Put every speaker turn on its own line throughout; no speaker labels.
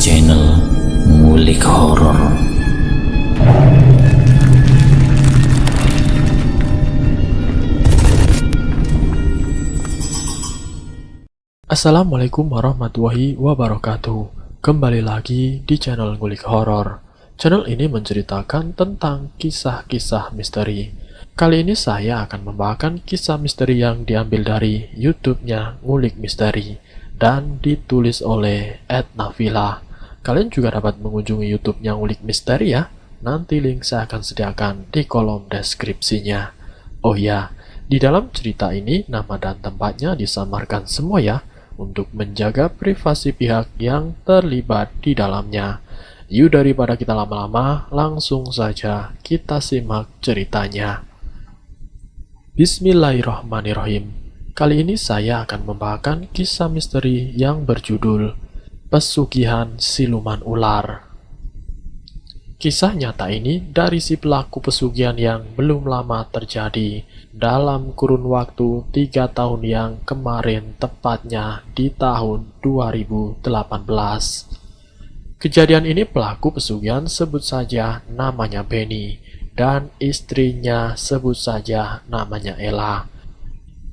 channel Ngulik Horor.
Assalamualaikum warahmatullahi wabarakatuh. Kembali lagi di channel Ngulik Horor. Channel ini menceritakan tentang kisah-kisah misteri. Kali ini saya akan membawakan kisah misteri yang diambil dari YouTube-nya Ngulik Misteri dan ditulis oleh @nafila. Kalian juga dapat mengunjungi YouTube-nya Ngulik Misteri ya. Nanti link saya akan sediakan di kolom deskripsinya. Oh ya, di dalam cerita ini nama dan tempatnya disamarkan semua ya, untuk menjaga privasi pihak yang terlibat di dalamnya. Yuk daripada kita lama-lama, langsung saja kita simak ceritanya. Bismillahirrahmanirrahim. Kali ini saya akan membawakan kisah misteri yang berjudul Pesugihan Siluman Ular. Kisah nyata ini dari si pelaku pesugihan yang belum lama terjadi dalam kurun waktu 3 tahun yang kemarin, tepatnya di tahun 2018. Kejadian ini pelaku pesugihan sebut saja namanya Benny dan istrinya sebut saja namanya Ella.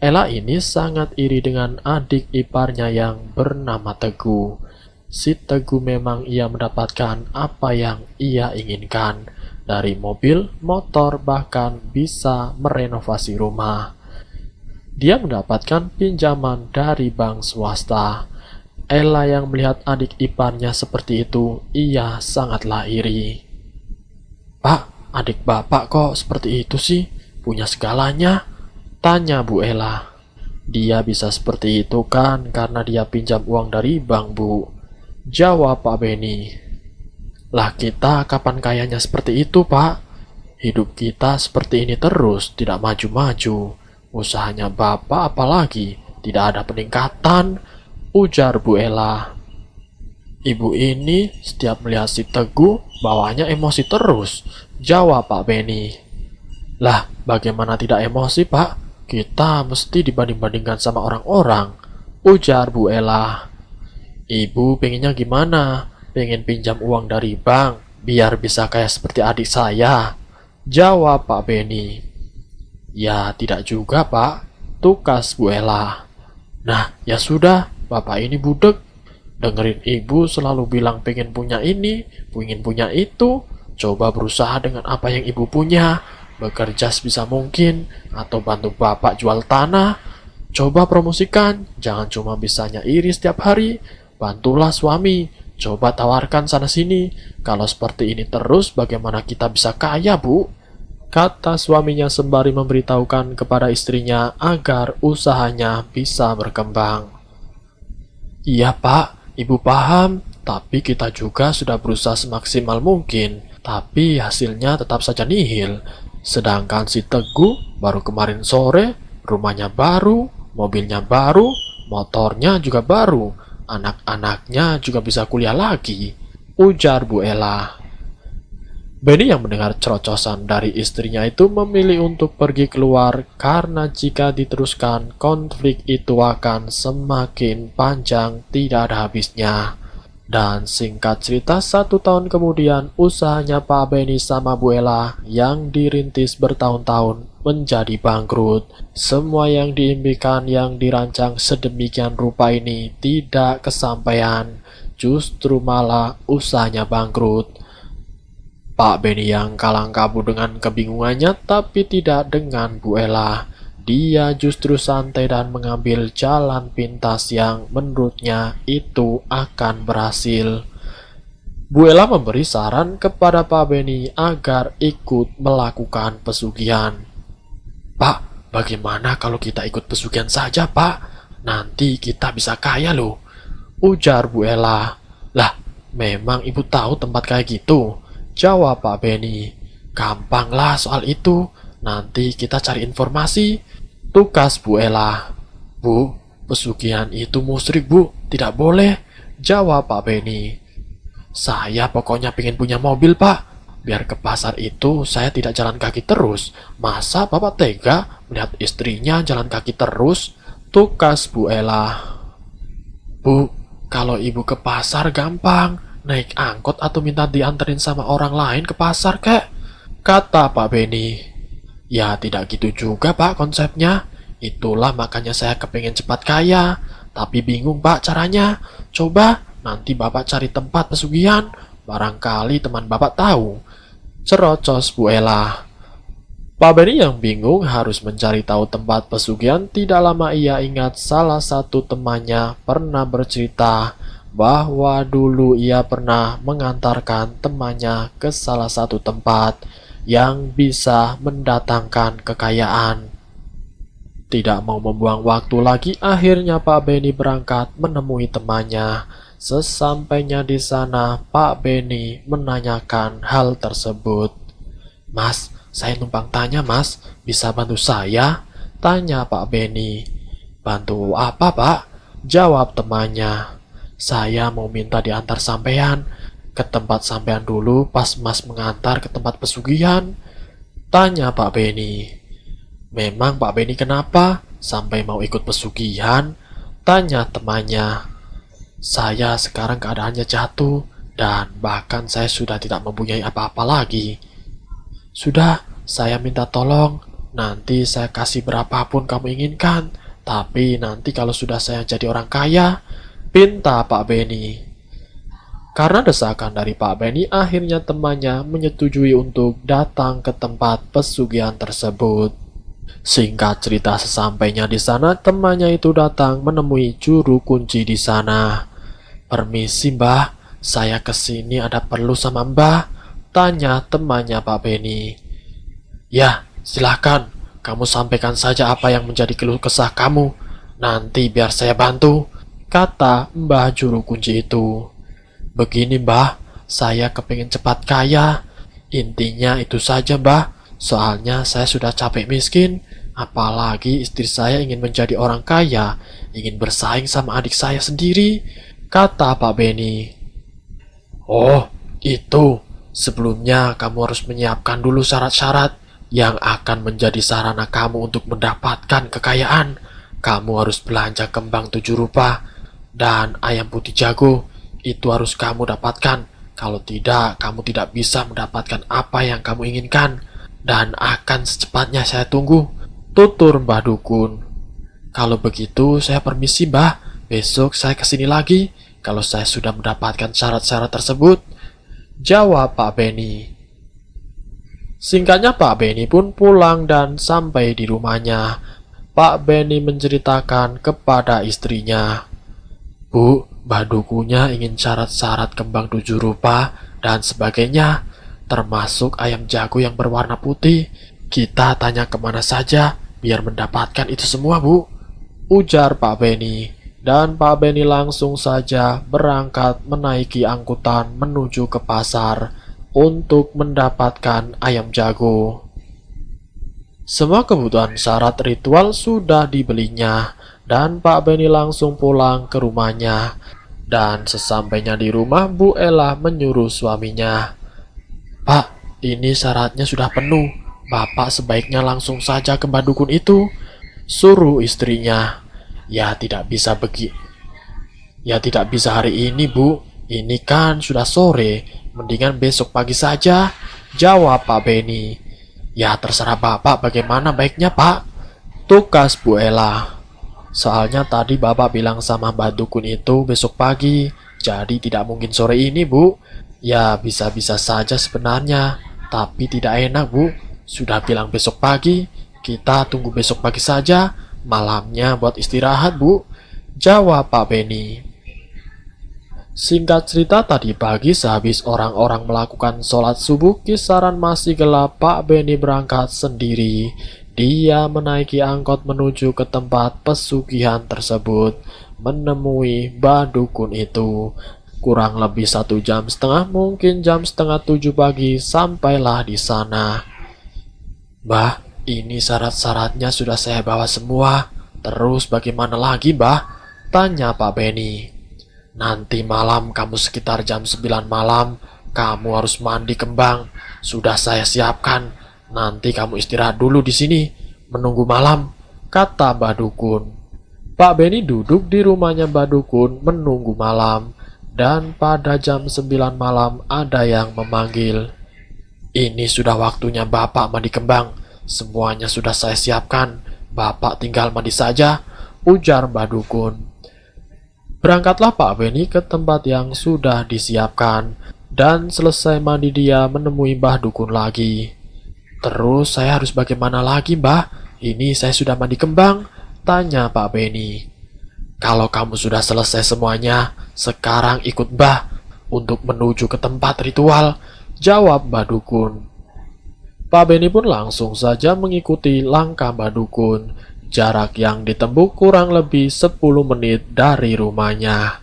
Ella ini sangat iri dengan adik iparnya yang bernama Teguh. Si Teguh memang ia mendapatkan apa yang ia inginkan, dari mobil, motor, bahkan bisa merenovasi rumah. Dia mendapatkan pinjaman dari bank swasta. Ella yang melihat adik iparnya seperti itu, ia sangatlah iri. "Pak, adik bapak kok seperti itu sih? Punya segalanya?" tanya Bu Ella. "Dia bisa seperti itu kan karena dia pinjam uang dari bank, Bu," jawab Pak Benny. "Lah kita kapan kayanya seperti itu, Pak? Hidup kita seperti ini terus, tidak maju-maju. Usahanya Bapak apalagi, tidak ada peningkatan," ujar Bu Ella. "Ibu ini setiap melihat si Teguh, bawaannya emosi terus," jawab Pak Benny. "Lah bagaimana tidak emosi, Pak? Kita mesti dibanding-bandingkan sama orang-orang," ujar Bu Ella. "Ibu pengennya gimana? Pengen pinjam uang dari bank biar bisa kayak seperti adik saya," jawab Pak Benny. "Ya tidak juga, Pak," tukas Bu Ella. "Nah ya sudah, Bapak ini budek. Dengerin ibu selalu bilang pengen punya ini, pengen punya itu. Coba berusaha dengan apa yang ibu punya, bekerja sebisa mungkin, atau bantu Bapak jual tanah. Coba promosikan, jangan cuma bisanya iri setiap hari. Bantulah suami, coba tawarkan sana-sini. Kalau seperti ini terus, bagaimana kita bisa kaya, Bu?" kata suaminya sembari memberitahukan kepada istrinya agar usahanya bisa berkembang. "Iya, Pak, Ibu paham. Tapi kita juga sudah berusaha semaksimal mungkin. Tapi hasilnya tetap saja nihil. Sedangkan si Teguh baru kemarin sore, rumahnya baru, mobilnya baru, motornya juga baru. Anak-anaknya juga bisa kuliah lagi," ujar Bu Ella. Benny yang mendengar cerocosan dari istrinya itu memilih untuk pergi keluar karena jika diteruskan konflik itu akan semakin panjang, tidak ada habisnya. Dan singkat cerita, 1 tahun kemudian usahanya Pak Benny sama Bu Ella yang dirintis bertahun-tahun menjadi bangkrut. Semua yang diimpikan, yang dirancang sedemikian rupa ini tidak kesampaian, justru malah usahanya bangkrut. Pak Benny yang kalang kabut dengan kebingungannya, tapi tidak dengan Bu Ella. Dia justru santai dan mengambil jalan pintas yang menurutnya itu akan berhasil. Bu Ella memberi saran kepada Pak Benny agar ikut melakukan pesugihan. "Pak, bagaimana kalau kita ikut pesugihan saja, Pak? Nanti kita bisa kaya loh," ujar Bu Ella. "Lah, memang ibu tahu tempat kayak gitu?" jawab Pak Benny. "Gampang lah soal itu. Nanti kita cari informasi," tukas Bu Ella. "Bu, pesugihan itu musyrik, Bu. Tidak boleh," jawab Pak Benny. "Saya pokoknya pengen punya mobil, Pak. Biar ke pasar itu saya tidak jalan kaki terus. Masa Bapak tega melihat istrinya jalan kaki terus?" tukas Bu Ella. "Bu, kalau ibu ke pasar gampang. Naik angkot atau minta dianterin sama orang lain ke pasar, kek? Kata Pak Beni. Ya tidak gitu juga, Pak, konsepnya. Itulah makanya saya kepingin cepat kaya. Tapi bingung, Pak, caranya. Coba nanti Bapak cari tempat pesugihan. Barangkali teman Bapak tahu. Cerocos Bu Ella. Pak Beni yang bingung harus mencari tahu tempat pesugihan. Tidak lama ia ingat salah satu temannya pernah bercerita bahwa dulu ia pernah mengantarkan temannya ke salah satu tempat yang bisa mendatangkan kekayaan. Tidak mau membuang waktu lagi, akhirnya Pak Beni berangkat menemui temannya. Sesampainya di sana, Pak Beni menanyakan hal tersebut. Mas, saya numpang tanya, Mas, bisa bantu saya? Tanya Pak Beni. Bantu apa, Pak? Jawab temannya. Saya mau minta diantar sampean ke tempat sampean dulu pas Mas mengantar ke tempat pesugihan. Tanya Pak Beni. Memang Pak Beni kenapa sampai mau ikut pesugihan? Tanya temannya. Saya sekarang keadaannya jatuh dan bahkan saya sudah tidak mempunyai apa-apa lagi. Sudah, saya minta tolong. Nanti saya kasih berapapun kamu inginkan. Tapi nanti kalau sudah saya jadi orang kaya, pinta Pak Beni. Karena desakan dari Pak Beni, akhirnya temannya menyetujui untuk datang ke tempat pesugihan tersebut. Singkat cerita, sesampainya di sana, temannya itu datang menemui juru kunci di sana. Permisi, Mbah, saya kesini ada perlu sama Mbah. Tanya temannya Pak Beni. Ya, silahkan. Kamu sampaikan saja apa yang menjadi keluh kesah kamu. Nanti biar saya bantu. Kata Mbah juru kunci itu. Begini, Mbah, saya kepingin cepat kaya. Intinya itu saja, Mbah. Soalnya saya sudah capek miskin. Apalagi istri saya ingin menjadi orang kaya. Ingin bersaing sama adik saya sendiri. Kata Pak Beni. Oh, itu. Sebelumnya kamu harus menyiapkan dulu syarat-syarat yang akan menjadi sarana kamu untuk mendapatkan kekayaan. Kamu harus belanja kembang 7 rupa dan ayam putih jago. Itu harus kamu dapatkan. Kalau tidak, kamu tidak bisa mendapatkan apa yang kamu inginkan. Dan akan secepatnya saya tunggu. Tutur Mbah Dukun. Kalau begitu, saya permisi, Mbah. Besok saya kesini lagi kalau saya sudah mendapatkan syarat-syarat tersebut. Jawab Pak Beni. Singkatnya Pak Beni pun pulang dan sampai di rumahnya. Pak Beni menceritakan kepada istrinya. Bu, Mbah Dukunya ingin syarat-syarat kembang 7 rupa dan sebagainya, termasuk ayam jago yang berwarna putih. Kita tanya kemana saja biar mendapatkan itu semua, Bu. Ujar Pak Beni. Dan Pak Beni langsung saja berangkat menaiki angkutan menuju ke pasar untuk mendapatkan ayam jago. Semua kebutuhan syarat ritual sudah dibelinya dan Pak Beni langsung pulang ke rumahnya. Dan sesampainya di rumah, Bu Ella menyuruh suaminya. Pak, ini syaratnya sudah penuh. Bapak sebaiknya langsung saja ke Mbah Dukun itu. Suruh istrinya. Ya tidak bisa hari ini, Bu. Ini kan sudah sore. Mendingan besok pagi saja. Jawab Pak Beni. Ya terserah Bapak bagaimana baiknya, Pak. Tukas Bu Ella. Soalnya tadi Bapak bilang sama Mbah Dukun itu besok pagi. Jadi tidak mungkin sore ini, Bu. Ya bisa-bisa saja sebenarnya. Tapi tidak enak, Bu. Sudah bilang besok pagi. Kita tunggu besok pagi saja. Malamnya buat istirahat, Bu. Jawab Pak Beni. Singkat cerita, tadi pagi sehabis orang-orang melakukan sholat subuh, kisaran masih gelap, Pak Beni berangkat sendiri. Dia menaiki angkot menuju ke tempat pesugihan tersebut, menemui Mbah Dukun itu. Kurang lebih 1,5 jam, mungkin jam setengah 7 pagi, sampailah di sana. Mbah, ini syarat-syaratnya sudah saya bawa semua. Terus bagaimana lagi, Mbah? Tanya Pak Beni. Nanti malam kamu sekitar jam 9 malam, kamu harus mandi kembang. Sudah saya siapkan. Nanti kamu istirahat dulu di sini, menunggu malam, kata Mbah Dukun. Pak Beni duduk di rumahnya Mbah Dukun menunggu malam. dan pada jam 9 malam ada yang memanggil. "Ini sudah waktunya Bapak mandi kembang. Semuanya sudah saya siapkan. Bapak tinggal mandi saja," ujar Mbah Dukun. Berangkatlah Pak Beni ke tempat yang sudah disiapkan, dan selesai mandi dia menemui Mbah Dukun lagi. "Terus saya harus bagaimana lagi, Mbah? Ini saya sudah mandi kembang," tanya Pak Beni. "Kalau kamu sudah selesai semuanya, sekarang ikut Mbah untuk menuju ke tempat ritual," jawab Mbah Dukun. Pak Beni pun langsung saja mengikuti langkah Mbah Dukun. Jarak yang ditempuh kurang lebih 10 menit dari rumahnya.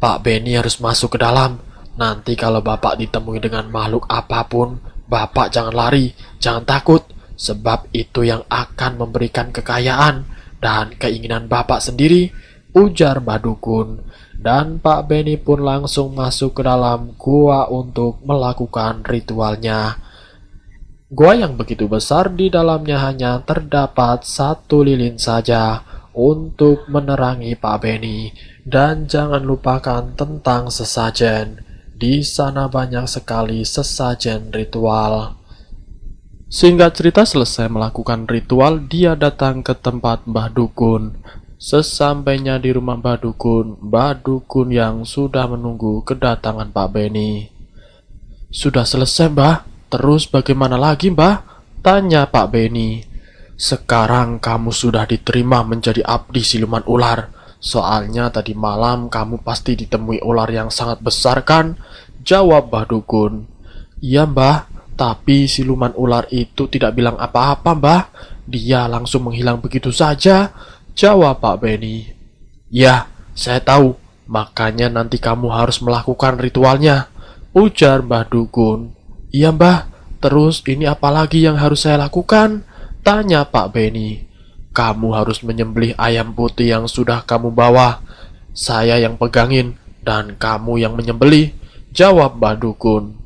"Pak Beni harus masuk ke dalam. Nanti kalau Bapak ditemui dengan makhluk apapun, Bapak jangan lari, jangan takut, sebab itu yang akan memberikan kekayaan dan keinginan Bapak sendiri," ujar Mbah Dukun. Dan Pak Beni pun langsung masuk ke dalam gua untuk melakukan ritualnya. Gua yang begitu besar, di dalamnya hanya terdapat satu lilin saja untuk menerangi Pak Beni. Dan jangan lupakan tentang sesajen. Di sana banyak sekali sesajen ritual. Singkat cerita, selesai melakukan ritual, dia datang ke tempat Mbah Dukun. Sesampainya di rumah Mbah Dukun yang sudah menunggu kedatangan Pak Beni. "Sudah selesai, Mbah. Terus bagaimana lagi, Mbah?" tanya Pak Beni. "Sekarang kamu sudah diterima menjadi abdi siluman ular. Soalnya tadi malam kamu pasti ditemui ular yang sangat besar kan?" jawab Mbah Dukun. "Iya, Mbah, tapi siluman ular itu tidak bilang apa-apa, Mbah. Dia langsung menghilang begitu saja," jawab Pak Beni. "Ya, saya tahu. Makanya nanti kamu harus melakukan ritualnya," ujar Mbah Dukun. "Iya, Mbah, terus ini apa lagi yang harus saya lakukan?" tanya Pak Beni. "Kamu harus menyembelih ayam putih yang sudah kamu bawa. Saya yang pegangin dan kamu yang menyembelih," jawab Mbah Dukun.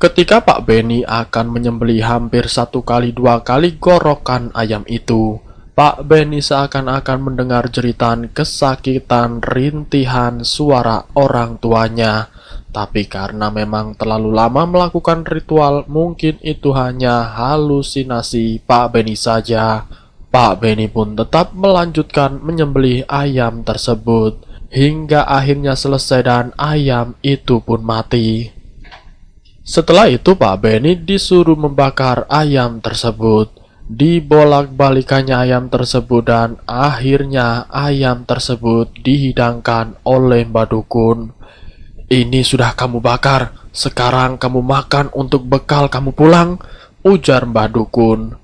Ketika Pak Beni akan menyembelih hampir 1 kali 2 kali gorokan ayam itu, Pak Beni seakan-akan mendengar jeritan kesakitan, rintihan suara orang tuanya. Tapi karena memang terlalu lama melakukan ritual, mungkin itu hanya halusinasi Pak Beni saja. Pak Beni pun tetap melanjutkan menyembelih ayam tersebut, hingga akhirnya selesai dan ayam itu pun mati. Setelah itu Pak Beni disuruh membakar ayam tersebut. Dibolak-balikannya ayam tersebut dan akhirnya ayam tersebut dihidangkan oleh Mbah Dukun. "Ini sudah kamu bakar, sekarang kamu makan untuk bekal kamu pulang," ujar Mbah Dukun.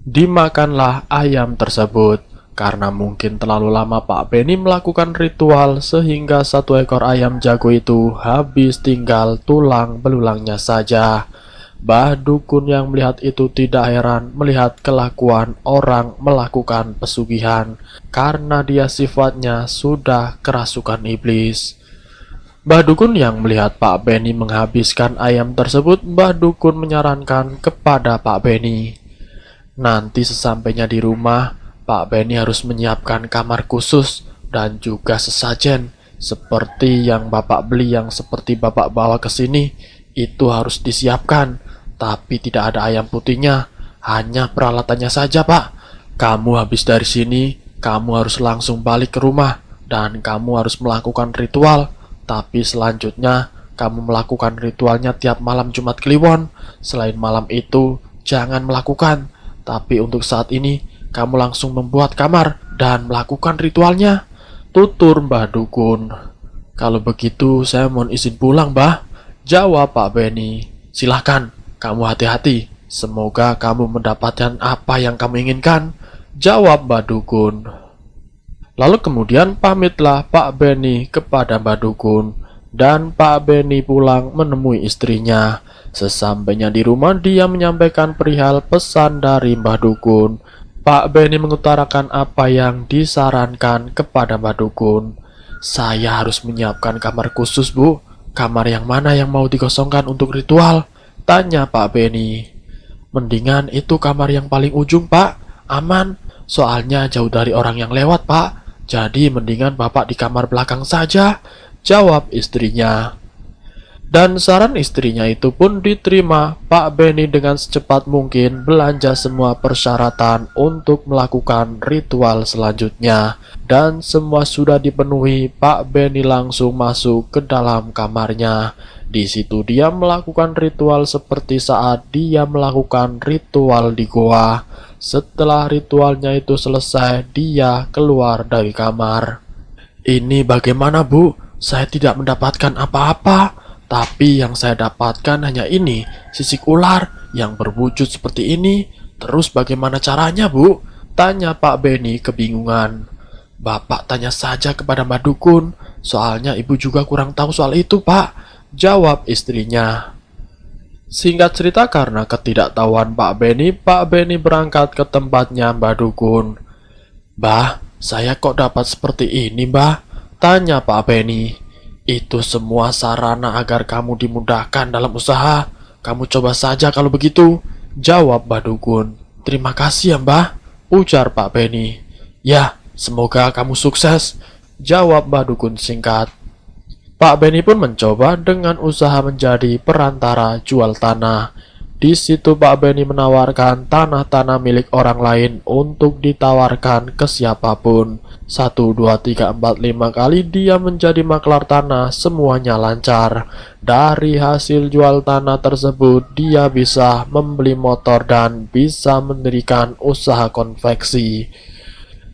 Dimakanlah ayam tersebut. Karena mungkin terlalu lama Pak Beni melakukan ritual, sehingga 1 ekor ayam jago itu habis, tinggal tulang belulangnya saja. Mbah Dukun yang melihat itu tidak heran melihat kelakuan orang melakukan pesugihan, karena dia sifatnya sudah kerasukan iblis. Mbah Dukun yang melihat Pak Beni menghabiskan ayam tersebut, Mbah Dukun menyarankan kepada Pak Beni, "Nanti sesampainya di rumah, Pak Beni harus menyiapkan kamar khusus dan juga sesajen seperti yang Bapak beli, yang seperti Bapak bawa ke sini. Itu harus disiapkan, tapi tidak ada ayam putihnya, hanya peralatannya saja, Pak. Kamu habis dari sini, kamu harus langsung balik ke rumah dan kamu harus melakukan ritual. Tapi selanjutnya, kamu melakukan ritualnya tiap malam Jumat Kliwon. Selain malam itu, jangan melakukan. Tapi untuk saat ini, kamu langsung membuat kamar dan melakukan ritualnya," tutur Mbah Dukun. "Kalau begitu, saya mohon izin pulang, Mbah," jawab Pak Beni. "Silahkan, kamu hati-hati. Semoga kamu mendapatkan apa yang kamu inginkan," jawab Mbah Dukun. Lalu kemudian pamitlah Pak Beni kepada Mbah Dukun, dan Pak Beni pulang menemui istrinya. Sesampainya di rumah, dia menyampaikan perihal pesan dari Mbah Dukun. Pak Beni mengutarakan apa yang disarankan kepada Mbah Dukun. "Saya harus menyiapkan kamar khusus, Bu. Kamar yang mana yang mau dikosongkan untuk ritual?" tanya Pak Beni. "Mendingan itu kamar yang paling ujung, Pak. Aman, soalnya jauh dari orang yang lewat, Pak. Jadi mendingan Bapak di kamar belakang saja," jawab istrinya. Dan saran istrinya itu pun diterima. Pak Benny dengan secepat mungkin belanja semua persyaratan untuk melakukan ritual selanjutnya. Dan semua sudah dipenuhi, Pak Benny langsung masuk ke dalam kamarnya. Di situ dia melakukan ritual seperti saat dia melakukan ritual di goa. Setelah ritualnya itu selesai, dia keluar dari kamar. Ini bagaimana, Bu? Saya tidak mendapatkan apa-apa. Tapi yang saya dapatkan hanya ini, sisik ular yang berwujud seperti ini. Terus bagaimana caranya, Bu? Tanya Pak Benny kebingungan. Bapak tanya saja kepada Mbak Dukun, soalnya ibu juga kurang tahu soal itu, Pak. Jawab istrinya. Singkat cerita, karena ketidaktahuan Pak Benny berangkat ke tempatnya Mbak Dukun. Mbah, saya kok dapat seperti ini, Mbah? Tanya Pak Benny. Itu semua sarana agar kamu dimudahkan dalam usaha. Kamu coba saja kalau begitu. Jawab Mbak Dukun. Terima kasih ya, Mbah. Ujar Pak Benny. Ya, semoga kamu sukses. Jawab Mbak Dukun singkat. Pak Benny pun mencoba dengan usaha menjadi perantara jual tanah. Di situ Pak Benny menawarkan tanah-tanah milik orang lain untuk ditawarkan ke siapapun. 1, 2, 3, 4, 5 kali dia menjadi maklar tanah, semuanya lancar. Dari hasil jual tanah tersebut, dia bisa membeli motor dan bisa mendirikan usaha konveksi.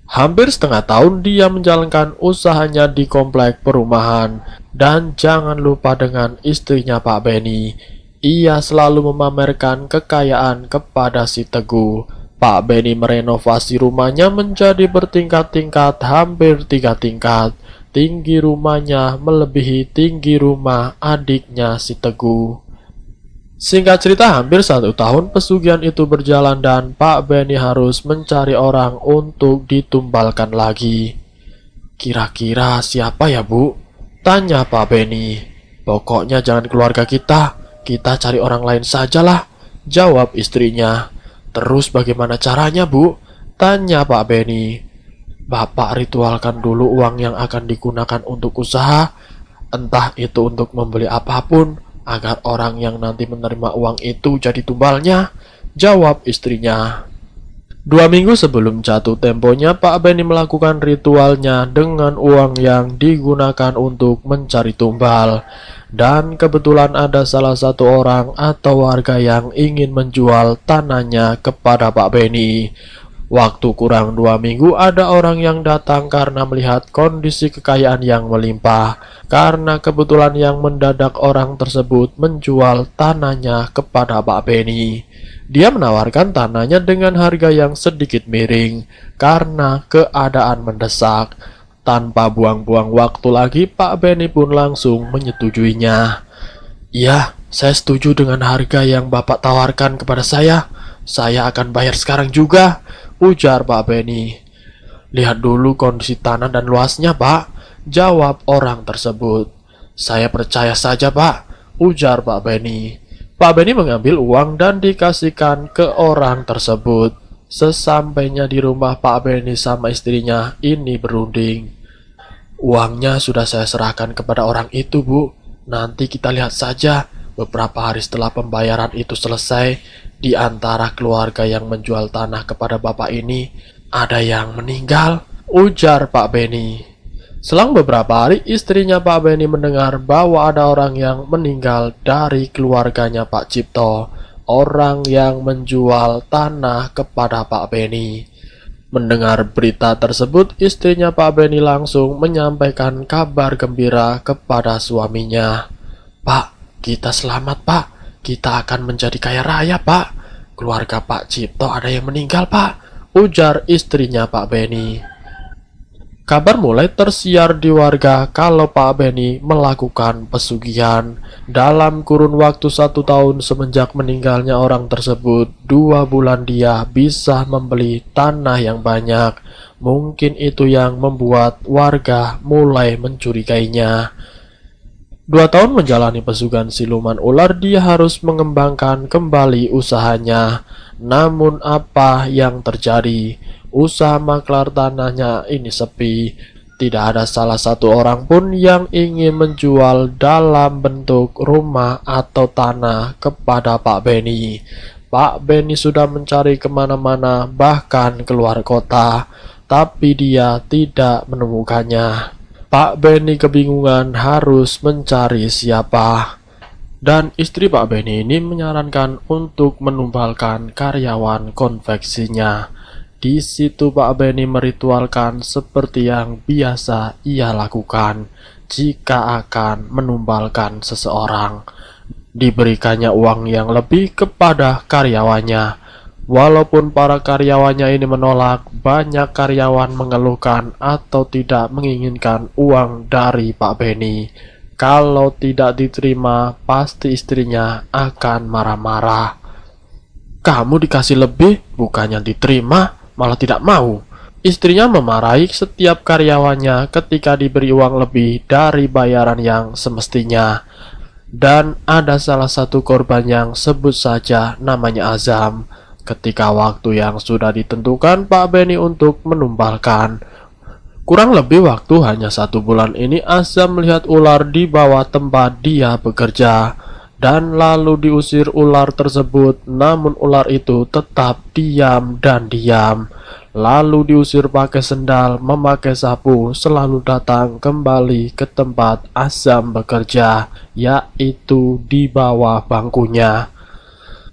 Hampir setengah tahun dia menjalankan usahanya di komplek perumahan. Dan jangan lupa dengan istrinya Pak Benny. Ia selalu memamerkan kekayaan kepada si Teguh. Pak Benny merenovasi rumahnya menjadi bertingkat-tingkat, hampir 3 tingkat. Tinggi rumahnya melebihi tinggi rumah adiknya si Teguh. Singkat cerita, hampir 1 tahun pesugihan itu berjalan dan Pak Benny harus mencari orang untuk ditumbalkan lagi. Kira-kira siapa ya, Bu? Tanya Pak Benny. Pokoknya jangan keluarga kita cari orang lain sajalah. Jawab istrinya. Terus bagaimana caranya, Bu? Tanya Pak Benny. Bapak ritualkan dulu uang yang akan digunakan untuk usaha. Entah itu untuk membeli apapun, agar orang yang nanti menerima uang itu jadi tumbalnya. Jawab istrinya. 2 minggu sebelum jatuh temponya, Pak Benny melakukan ritualnya dengan uang yang digunakan untuk mencari tumbal. Dan kebetulan ada salah satu orang atau warga yang ingin menjual tanahnya kepada Pak Benny. Waktu kurang 2 minggu, ada orang yang datang karena melihat kondisi kekayaan yang melimpah. Karena kebetulan yang mendadak orang tersebut menjual tanahnya kepada Pak Benny. Dia menawarkan tanahnya dengan harga yang sedikit miring karena keadaan mendesak. Tanpa buang-buang waktu lagi, Pak Benny pun langsung menyetujuinya. Ya, saya setuju dengan harga yang Bapak tawarkan kepada saya. Saya akan bayar sekarang juga, ujar Pak Benny. Lihat dulu kondisi tanah dan luasnya, Pak, jawab orang tersebut. Saya percaya saja, Pak, ujar Pak Benny. Pak Benny mengambil uang dan dikasihkan ke orang tersebut. Sesampainya di rumah, Pak Benny sama istrinya ini berunding. Uangnya sudah saya serahkan kepada orang itu, Bu. Nanti kita lihat saja. Beberapa hari setelah pembayaran itu selesai, di antara keluarga yang menjual tanah kepada bapak ini, ada yang meninggal, ujar Pak Benny. Selang beberapa hari, istrinya Pak Benny mendengar bahwa ada orang yang meninggal dari keluarganya Pak Cipto, orang yang menjual tanah kepada Pak Benny. Mendengar berita tersebut, istrinya Pak Benny langsung menyampaikan kabar gembira kepada suaminya. Pak, kita selamat, Pak. Kita akan menjadi kaya raya, Pak. Keluarga Pak Cipto ada yang meninggal, Pak, ujar istrinya Pak Benny. Kabar mulai tersiar di warga kalau Pak Benny melakukan pesugihan. Dalam kurun waktu 1 tahun semenjak meninggalnya orang tersebut, 2 bulan dia bisa membeli tanah yang banyak. Mungkin itu yang membuat warga mulai mencurigainya. 2 tahun menjalani pesugihan siluman ular, dia harus mengembangkan kembali usahanya. Namun apa yang terjadi? Usaha maklar tanahnya ini sepi. Tidak ada salah satu orang pun yang ingin menjual dalam bentuk rumah atau tanah kepada Pak Benny. Pak Benny sudah mencari kemana-mana, bahkan keluar kota, tapi dia tidak menemukannya. Pak Benny kebingungan harus mencari siapa. Dan istri Pak Benny ini menyarankan untuk menumbalkan karyawan konveksinya. Di situ Pak Benny meritualkan seperti yang biasa ia lakukan jika akan menumbalkan seseorang. Diberikannya uang yang lebih kepada karyawannya. Walaupun para karyawannya ini menolak, banyak karyawan mengeluhkan atau tidak menginginkan uang dari Pak Benny. Kalau tidak diterima, pasti istrinya akan marah-marah. Kamu dikasih lebih, bukannya diterima, malah tidak mau. Istrinya memarahi setiap karyawannya ketika diberi uang lebih dari bayaran yang semestinya. Dan ada salah satu korban yang sebut saja namanya Azam. Ketika waktu yang sudah ditentukan Pak Benny untuk menumbalkan, kurang lebih waktu hanya 1 bulan ini, Azam melihat ular di bawah tempat dia bekerja. Dan lalu diusir ular tersebut, namun ular itu tetap diam dan diam. Lalu diusir pakai sendal, memakai sapu, selalu datang kembali ke tempat Azam bekerja, yaitu di bawah bangkunya.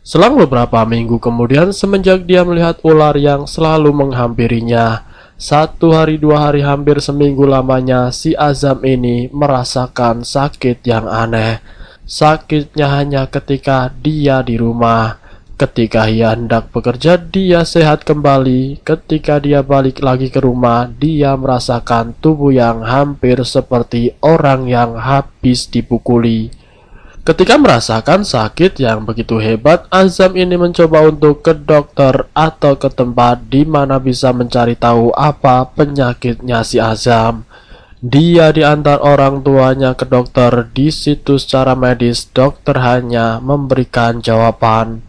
Selang beberapa minggu kemudian, semenjak dia melihat ular yang selalu menghampirinya, 1 hari 2 hari hampir seminggu lamanya, si Azam ini merasakan sakit yang aneh. Sakitnya hanya ketika dia di rumah. Ketika ia hendak bekerja, dia sehat kembali. Ketika dia balik lagi ke rumah, dia merasakan tubuh yang hampir seperti orang yang habis dipukuli. Ketika merasakan sakit yang begitu hebat, Azam ini mencoba untuk ke dokter atau ke tempat di mana bisa mencari tahu apa penyakitnya si Azam. Dia diantar orang tuanya ke dokter. Di situ secara medis, dokter hanya memberikan jawaban,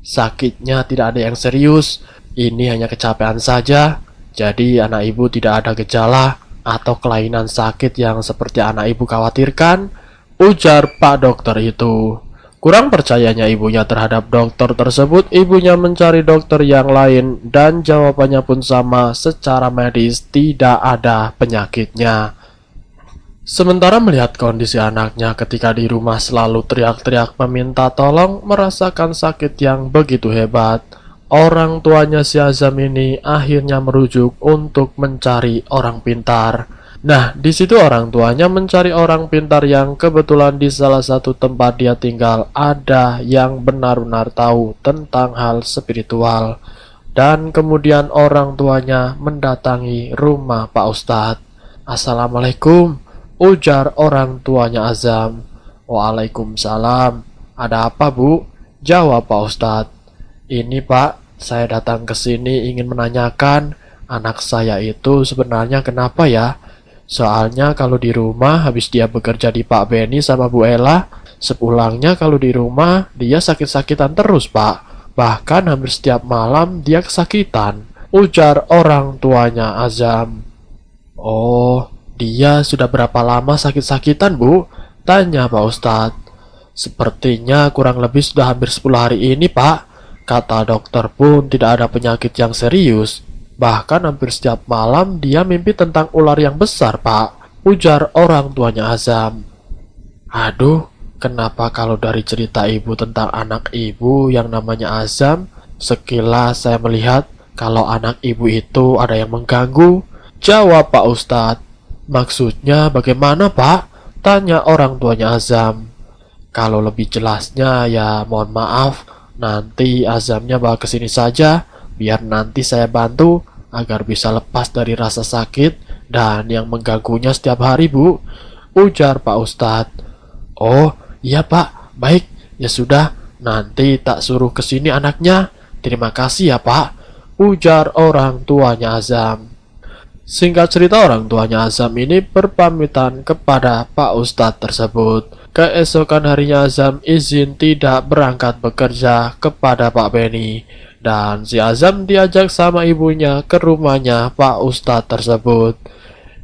sakitnya tidak ada yang serius, ini hanya kecapean saja. Jadi anak ibu tidak ada gejala atau kelainan sakit yang seperti anak ibu khawatirkan, ujar Pak dokter itu. Kurang percayanya ibunya terhadap dokter tersebut, ibunya mencari dokter yang lain dan jawabannya pun sama, secara medis tidak ada penyakitnya. Sementara melihat kondisi anaknya ketika di rumah selalu teriak-teriak meminta tolong, merasakan sakit yang begitu hebat, orang tuanya si Azam ini akhirnya merujuk untuk mencari orang pintar. Nah, di situ orang tuanya mencari orang pintar yang kebetulan di salah satu tempat dia tinggal ada yang benar-benar tahu tentang hal spiritual. Dan kemudian orang tuanya mendatangi rumah Pak Ustadz. Assalamualaikum, ujar orang tuanya Azam. Waalaikumsalam. Ada apa, Bu? Jawab Pak Ustadz. Ini Pak, saya datang ke sini ingin menanyakan anak saya itu sebenarnya kenapa ya? Soalnya kalau di rumah habis dia bekerja di Pak Benny sama Bu Ella, sepulangnya kalau di rumah dia sakit-sakitan terus Pak. Bahkan hampir setiap malam dia kesakitan, ujar orang tuanya Azam. Oh, dia sudah berapa lama sakit-sakitan Bu? Tanya Pak Ustadz. Sepertinya kurang lebih sudah hampir 10 hari ini Pak. Kata dokter pun tidak ada penyakit yang serius. Bahkan hampir setiap malam dia mimpi tentang ular yang besar Pak, ujar orang tuanya Azam. Aduh, kenapa kalau dari cerita ibu tentang anak ibu yang namanya Azam, sekilas saya melihat kalau anak ibu itu ada yang mengganggu, jawab Pak Ustadz. Maksudnya bagaimana Pak? Tanya orang tuanya Azam. Kalau lebih jelasnya ya mohon maaf, nanti Azamnya bawa ke sini saja, biar nanti saya bantu agar bisa lepas dari rasa sakit dan yang mengganggunya setiap hari Bu, ujar Pak Ustadz. Oh iya Pak, baik, ya sudah, nanti tak suruh ke sini anaknya. Terima kasih ya Pak, ujar orang tuanya Azam. Singkat cerita, orang tuanya Azam ini berpamitan kepada Pak Ustadz tersebut. Keesokan harinya Azam izin tidak berangkat bekerja kepada Pak Benny. Dan si Azam diajak sama ibunya ke rumahnya Pak Ustadz tersebut.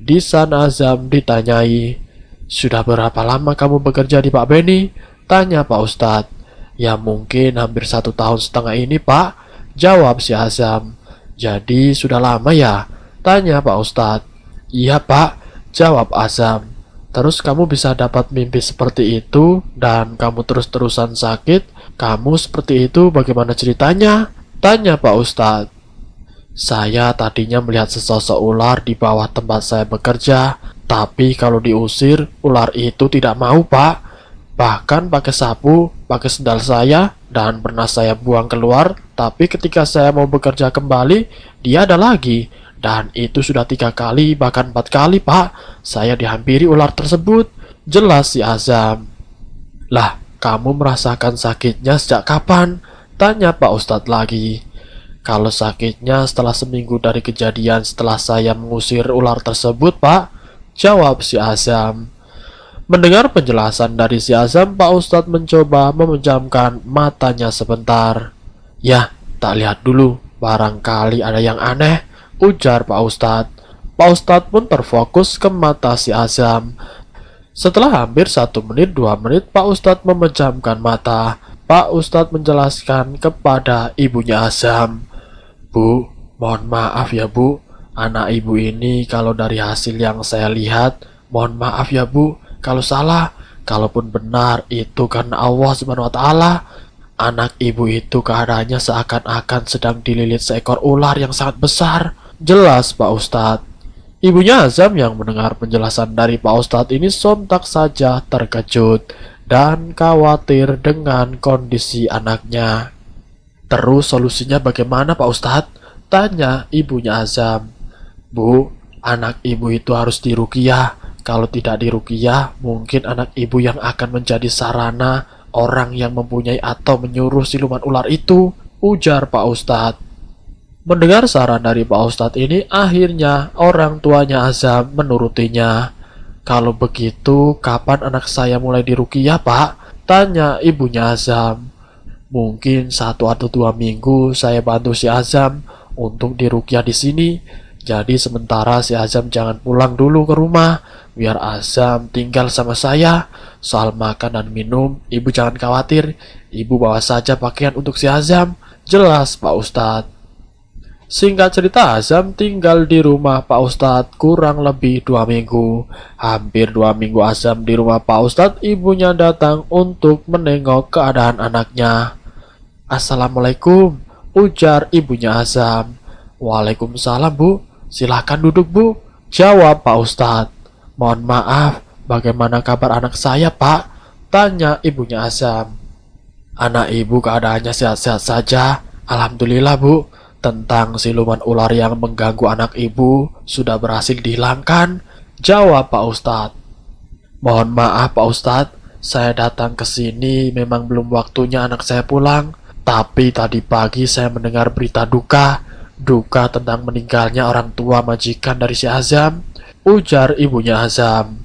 Di sana Azam ditanyai, "Sudah berapa lama kamu bekerja di Pak Beni?" Tanya Pak Ustadz. "Ya mungkin hampir 1,5 tahun ini Pak," jawab si Azam. "Jadi sudah lama ya?" Tanya Pak Ustadz. "Iya Pak," jawab Azam. "Terus kamu bisa dapat mimpi seperti itu dan kamu terus-terusan sakit? Kamu seperti itu bagaimana ceritanya?" Tanya Pak Ustadz. "Saya tadinya melihat sesosok ular di bawah tempat saya bekerja, tapi kalau diusir, ular itu tidak mau Pak. Bahkan pakai sapu, pakai sendal saya, dan pernah saya buang keluar, tapi ketika saya mau bekerja kembali, dia ada lagi. Dan itu sudah 3 kali, bahkan 4 kali Pak, saya dihampiri ular tersebut," jelas si Azam. "Lah, kamu merasakan sakitnya sejak kapan?" Tanya Pak Ustadz lagi. "Kalau sakitnya setelah seminggu dari kejadian setelah saya mengusir ular tersebut Pak," jawab si Azam. Mendengar penjelasan dari si Azam, Pak Ustadz mencoba memejamkan matanya sebentar. "Ya, tak lihat dulu, barangkali ada yang aneh," ujar Pak Ustadz. Pak Ustadz pun terfokus ke mata si Azam. Setelah hampir 1 menit 2 menit Pak Ustadz memejamkan mata. Pak Ustadz menjelaskan kepada ibunya Azam, "Bu, mohon maaf ya Bu, anak ibu ini kalau dari hasil yang saya lihat, mohon maaf ya Bu, kalau salah, kalaupun benar itu karena Allah Subhanahu wa Ta'ala. Anak ibu itu keadaannya seakan-akan sedang dililit seekor ular yang sangat besar," jelas Pak Ustadz. Ibunya Azam yang mendengar penjelasan dari Pak Ustadz ini sontak saja terkejut dan khawatir dengan kondisi anaknya. "Terus solusinya bagaimana Pak Ustadz?" tanya ibunya Azam. "Bu, anak ibu itu harus diruqyah. Kalau tidak diruqyah, mungkin anak ibu yang akan menjadi sarana orang yang mempunyai atau menyuruh siluman ular itu," ujar Pak Ustadz. Mendengar saran dari Pak Ustadz ini, akhirnya orang tuanya Azam menurutinya. "Kalau begitu, kapan anak saya mulai diruqyah Pak?" tanya ibunya Azam. "Mungkin 1 atau 2 minggu saya bantu si Azam untuk diruqyah di sini. Jadi sementara si Azam jangan pulang dulu ke rumah, biar Azam tinggal sama saya. Soal makan dan minum, ibu jangan khawatir, ibu bawa saja pakaian untuk si Azam," jelas Pak Ustadz. Singkat cerita, Azam tinggal di rumah Pak Ustadz kurang lebih 2 minggu. Hampir 2 minggu Azam di rumah Pak Ustadz, ibunya datang untuk menengok keadaan anaknya. "Assalamualaikum," ujar ibunya Azam. "Waalaikumsalam Bu, silahkan duduk Bu," jawab Pak Ustadz. "Mohon maaf, bagaimana kabar anak saya Pak?" tanya ibunya Azam. "Anak ibu keadaannya sehat-sehat saja, alhamdulillah Bu. Tentang siluman ular yang mengganggu anak ibu sudah berhasil dihilangkan," jawab Pak Ustadz. "Mohon maaf Pak Ustadz, saya datang ke sini memang belum waktunya anak saya pulang. Tapi tadi pagi saya mendengar berita duka tentang meninggalnya orang tua majikan dari si Azam," ujar ibunya Azam.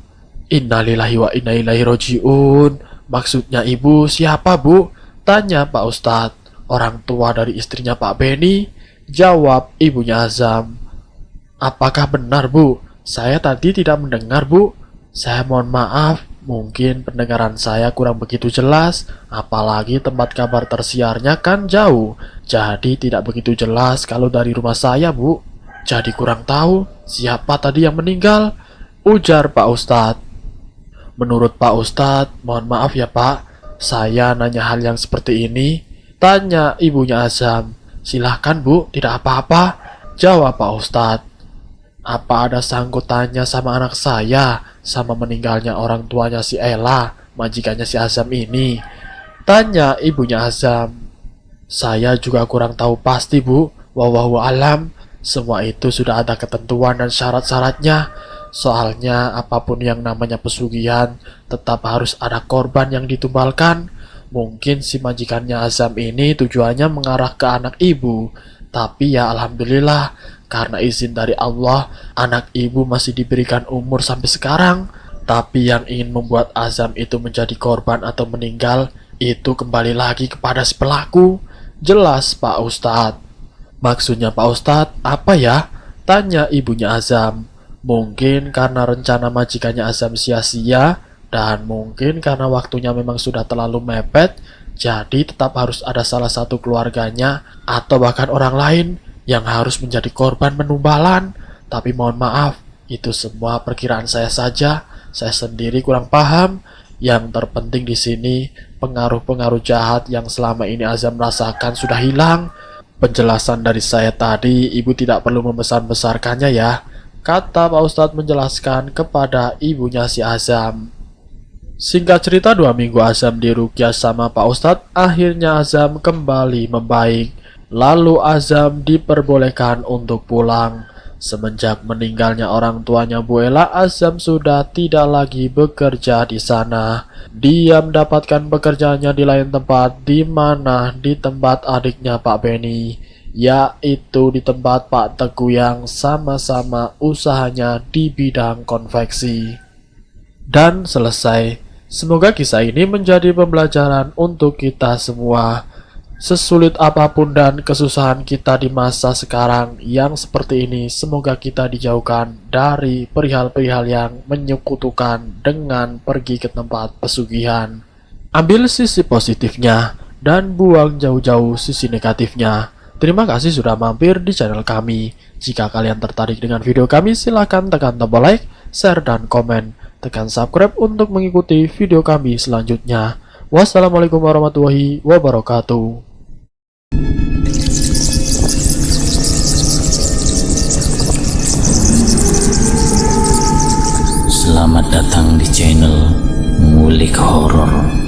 "Innalillahi wa inna ilaihi roji'un. Maksudnya ibu siapa Bu?" tanya Pak Ustadz. "Orang tua dari istrinya Pak Beni," jawab ibunya Azam. "Apakah benar Bu? Saya tadi tidak mendengar Bu. Saya mohon maaf, mungkin pendengaran saya kurang begitu jelas, apalagi tempat kabar tersiarnya kan jauh, jadi tidak begitu jelas kalau dari rumah saya Bu. Jadi kurang tahu siapa tadi yang meninggal," ujar Pak Ustadz. "Menurut Pak Ustadz, mohon maaf ya Pak, saya nanya hal yang seperti ini," tanya ibunya Azam. "Silahkan Bu, tidak apa-apa," jawab Pak Ustadz. "Apa ada sangkutannya sama anak saya, sama meninggalnya orang tuanya si Ella, majikannya si Azam ini?" tanya ibunya Azam. "Saya juga kurang tahu pasti Bu, wallahu alam. Semua itu sudah ada ketentuan dan syarat-syaratnya. Soalnya apapun yang namanya pesugihan, tetap harus ada korban yang ditumbalkan. Mungkin si majikannya Azam ini tujuannya mengarah ke anak ibu. Tapi ya alhamdulillah, karena izin dari Allah, anak ibu masih diberikan umur sampai sekarang. Tapi yang ingin membuat Azam itu menjadi korban atau meninggal, itu kembali lagi kepada si pelaku," jelas Pak Ustadz. "Maksudnya Pak Ustadz apa ya?" tanya ibunya Azam. Mungkin karena rencana majikannya Azam sia-sia, dan mungkin karena waktunya memang sudah terlalu mepet, jadi tetap harus ada salah satu keluarganya atau bahkan orang lain yang harus menjadi korban penumbalan. Tapi mohon maaf, itu semua perkiraan saya saja. Saya sendiri kurang paham. Yang terpenting di sini, pengaruh-pengaruh jahat yang selama ini Azam rasakan sudah hilang. Penjelasan dari saya tadi, ibu tidak perlu membesar-besarkannya ya, kata Pak Ustadz menjelaskan kepada ibunya si Azam. Singkat cerita, 2 minggu Azam diruqyah sama Pak Ustadz, akhirnya Azam kembali membaik. Lalu Azam diperbolehkan untuk pulang. Semenjak meninggalnya orang tuanya Bu Ella, Azam sudah tidak lagi bekerja di sana. Dia mendapatkan pekerjaannya di lain tempat, di mana di tempat adiknya Pak Benny, yaitu di tempat Pak Teguh yang sama-sama usahanya di bidang konveksi. Dan selesai. Semoga kisah ini menjadi pembelajaran untuk kita semua. Sesulit apapun dan kesusahan kita di masa sekarang yang seperti ini, semoga kita dijauhkan dari perihal-perihal yang menyekutukan dengan pergi ke tempat pesugihan. Ambil sisi positifnya dan buang jauh-jauh sisi negatifnya. Terima kasih sudah mampir di channel kami. Jika kalian tertarik dengan video kami, silahkan tekan tombol like, share, dan komen. Tekan subscribe untuk mengikuti video kami selanjutnya. Wassalamualaikum warahmatullahi wabarakatuh.
Selamat datang di channel Ngulik Horor.